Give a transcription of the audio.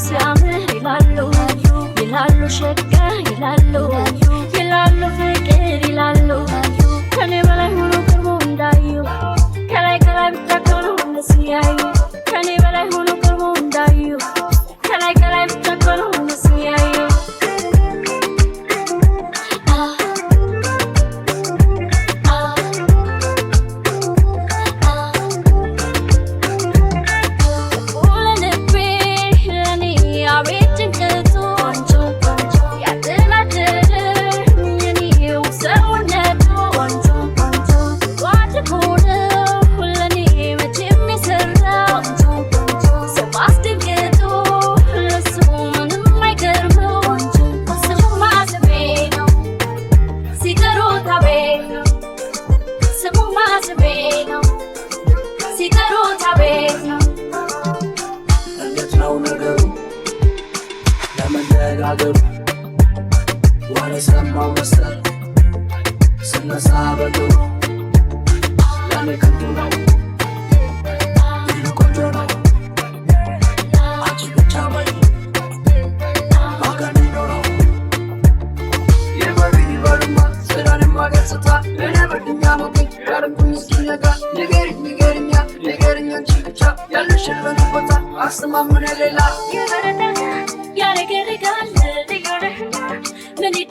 ሲያምር ይላሉ ይላሉ ሸጋ ይላሉ ይላሉ ፍቅር ይላሉ ከኔ በላይ ሆኖ ቀርቦ እንዳዩ ከላይ ከላይ ብቻ ከሆነ እነሱ ያዩ ከኔ በላይ ሆኖ ቀርቦ እንዳዩ ከላይ ከላይ ብቻ ከሆነ እነሱ ያዩ Wanna send my message, send us out of the room. Let me come to know. You look on your own. I keep it time with you. I can't need no wrong. You very much. Sit on him, I get so tired. You never think I'm okay. Gotta put your skin like that. You getting ya, chica chop. You're the shit when you put that. Ask the mama, they lie. You're the girl, you're the girl. Many